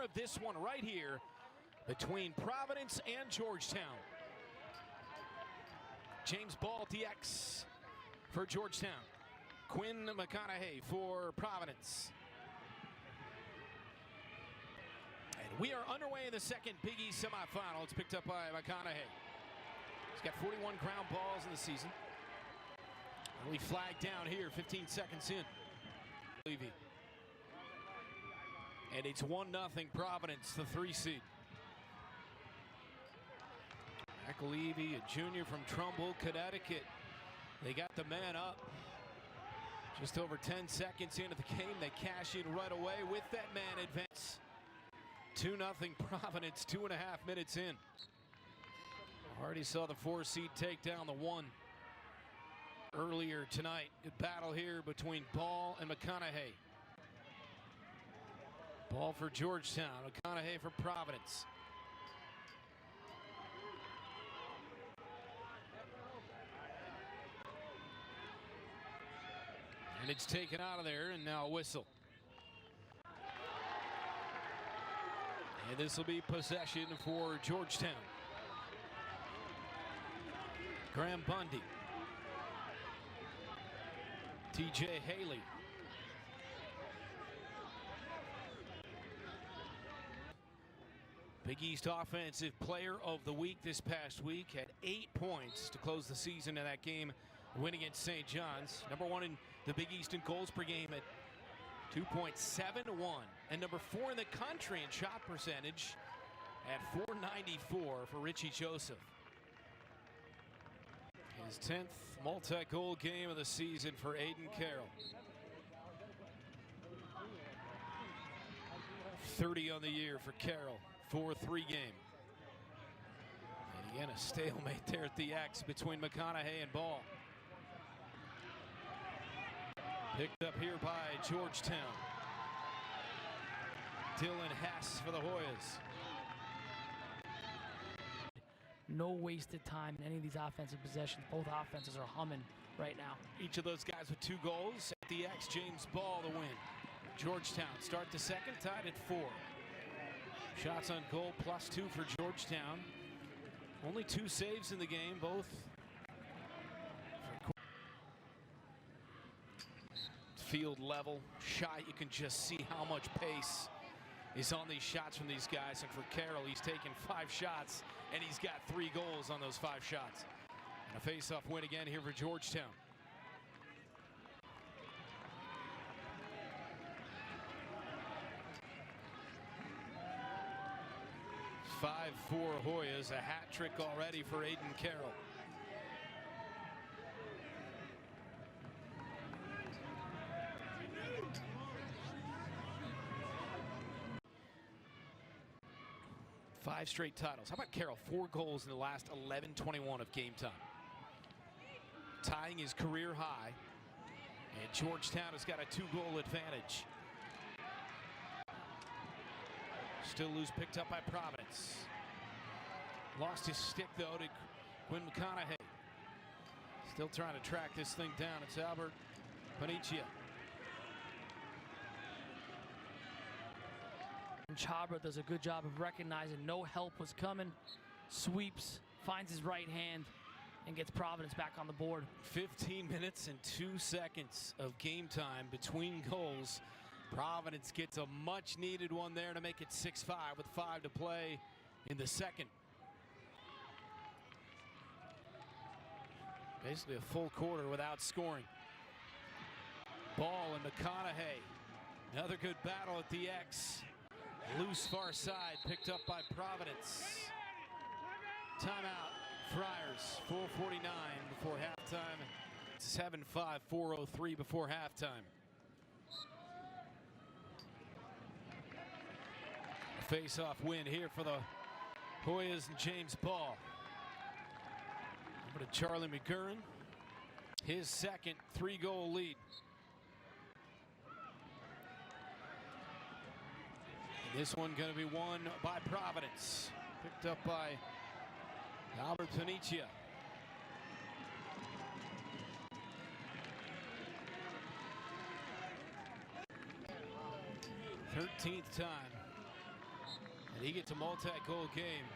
of this one right here between Providence and Georgetown. James Ball, DX for Georgetown. Quinn Mcconnaughey for Providence. And we are underway in the second Big East semifinal. It's picked up by Mcconnaughey. He's got 41 ground balls in the season. Early flag down here, 15 seconds in. Levy. And it's 1-0 Providence, the 3 seed. Levy, a junior from Trumbull, Connecticut. They got the man up. Just over 10 seconds into the game, they cash in right away with that man advance. 2-0 Providence, 2.5 minutes in. Already saw the 4 seed take down the 1 earlier tonight. Good battle here between Ball and Mcconnaughey. Ball for Georgetown, Mcconnaughey for Providence. And it's taken out of there, and now a whistle. And this will be possession for Georgetown. Graham Bundy. TJ Haley. Big East Offensive Player of the Week this past week. Had 8 points to close the season in that game. Win against St. John's. #1 in the Big East in goals per game at 2.71. And #4 in the country in shot percentage at .494 for Richie Joseph. His 10th multi-goal game of the season for Aiden Carroll. 30 on the year for Carroll. 4-3 game. And again, a stalemate there at the X between Mcconnaughey and Ball. Picked up here by Georgetown. Dylan Hess for the Hoyas. No wasted time in any of these offensive possessions. Both offenses are humming right now. Each of those guys with 2 goals. At the X, James Ball the win. Georgetown start the second, tied at 4. Shots on goal +2 for Georgetown. Only 2 saves in the game, both. Field level shot, you can just see how much pace is on these shots from these guys. And for Carroll, he's taken 5 shots and he's got 3 goals on those 5 shots. And a face-off win again here for Georgetown. Five for Hoyas, a hat trick already for Aiden Carroll. Five straight titles. How about Carroll? 4 goals in the last 11:21 of game time. Tying his career high. And Georgetown has got a 2-goal advantage. Still loose, picked up by Providence. Lost his stick though to Quinn Mcconnaughey. Still trying to track this thing down. It's Albert Panicia. Chabra does a good job of recognizing no help was coming. Sweeps, finds his right hand, and gets Providence back on the board. 15 minutes and 2 seconds of game time between goals. Providence gets a much needed one there to make it 6-5 with 5 to play in the second. Basically a full quarter without scoring. Ball and Mcconnaughey. Another good battle at the X. Loose far side, picked up by Providence. Timeout, Friars, 4:49 before halftime. 7-5, 4:03 before halftime. A face-off win here for the Hoyas and James Ball. Over to Charlie McGurran. His second 3-goal lead. This one going to be won by Providence. Picked up by Albert Panicia. 13th time He gets a multi-goal game.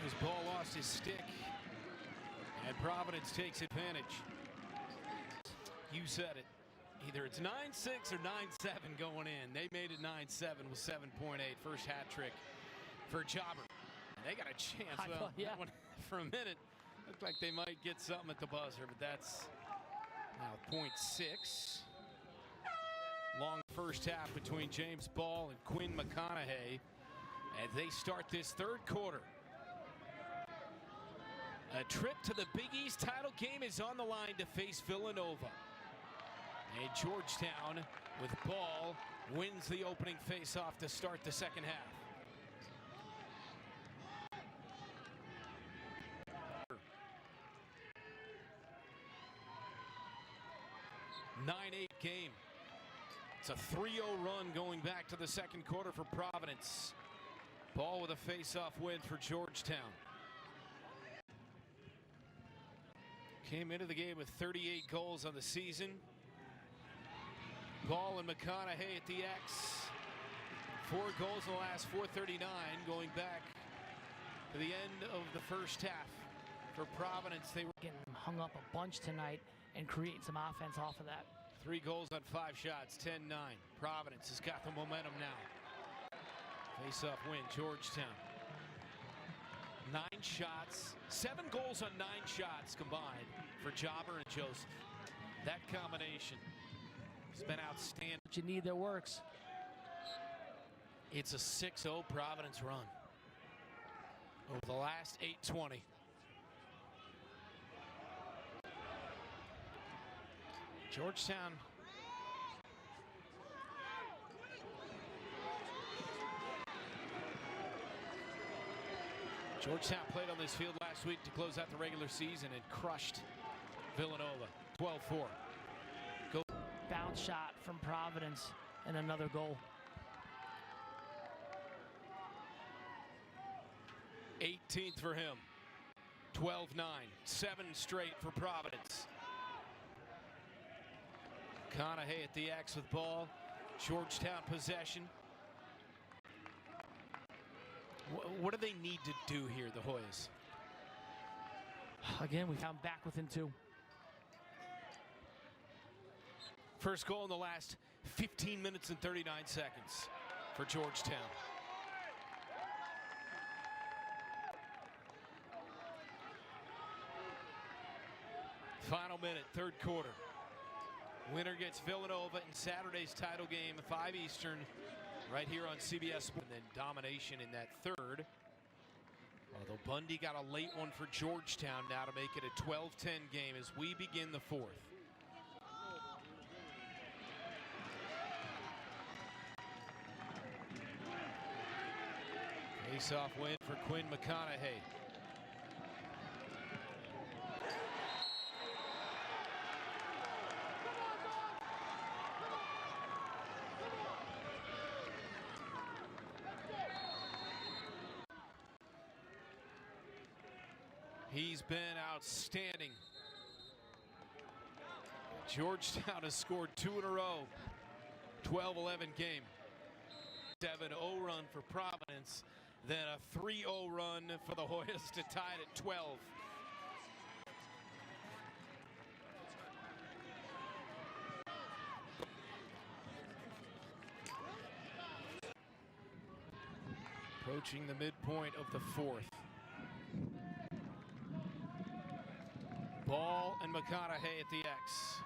His ball lost his stick, and Providence takes advantage. You said it. Either it's 9-6 or 9-7 going in. They made it 9-7 with 7.8. First hat trick for Jobber. And they got a chance. That one, for a minute, looked like they might get something at the buzzer, but that's now 0.6. Long first half between James Ball and Quinn Mcconnaughey as they start this third quarter. A trip to the Big East title game is on the line to face Villanova. And Georgetown, with Ball, wins the opening face-off to start the second half. 9-8 game. It's a 3-0 run going back to the second quarter for Providence. Ball with a face-off win for Georgetown. Came into the game with 38 goals on the season. Ball and McConnaughey at the X. 4 goals in the last 4:39, going back to the end of the first half. For Providence, they were getting hung up a bunch tonight and creating some offense off of that. 3 goals on 5 shots, 10-9. Providence has got the momentum now. Face-off win, Georgetown. 9 shots, 7 goals on 9 shots combined for Jobber and Joseph. That combination has been outstanding. What you need that works. It's a 6-0 Providence run over the last 8:20. Georgetown played on this field last week to close out the regular season and crushed Villanova 12-4. Go. Bounce shot from Providence and another goal. 18th for him. 12-9. 7 straight for Providence. McConnaughey at the X with ball. Georgetown possession. What do they need to do here, the Hoyas? Again, we come back within 2. First goal in the last 15 minutes and 39 seconds for Georgetown. Final minute, third quarter. Winner gets Villanova in Saturday's title game, 5 Eastern, right here on CBS. And then domination in that third. Although Bundy got a late one for Georgetown now to make it a 12-10 game as we begin the fourth. Face-off win for Quinn Mcconnaughey. He's been outstanding. Georgetown has scored 2 in a row. 12-11 game. 7-0 run for Providence. Then a 3-0 run for the Hoyas to tie it at 12. Approaching the midpoint of the fourth. Ball and McConnaughey at the X.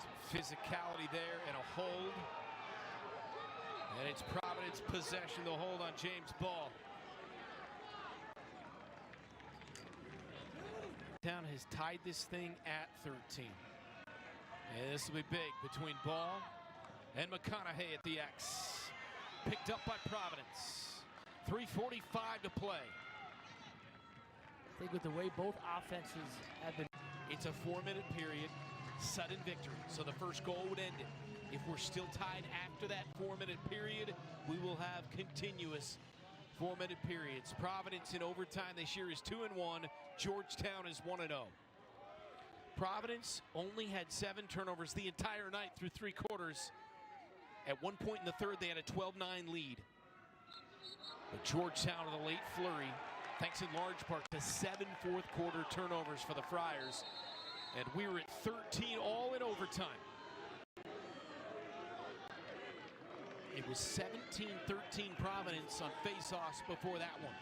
Some physicality there and a hold. And it's Providence possession, the hold on James Ball. Town has tied this thing at 13. And this will be big between Ball and McConnaughey at the X. Picked up by Providence. 3:45 to play. I think with the way both offenses have been. It's a 4-minute period, sudden victory. So the first goal would end it. If we're still tied after that 4-minute period, we will have continuous 4-minute periods. Providence in overtime this year is 2-1. Georgetown is 1-0. Providence only had 7 turnovers the entire night through 3 quarters. At one point in the third, they had a 12-9 lead. But Georgetown in the late flurry, thanks in large part to 7 fourth-quarter turnovers for the Friars. And we were at 13 all in overtime. It was 17-13 Providence on faceoffs before that one.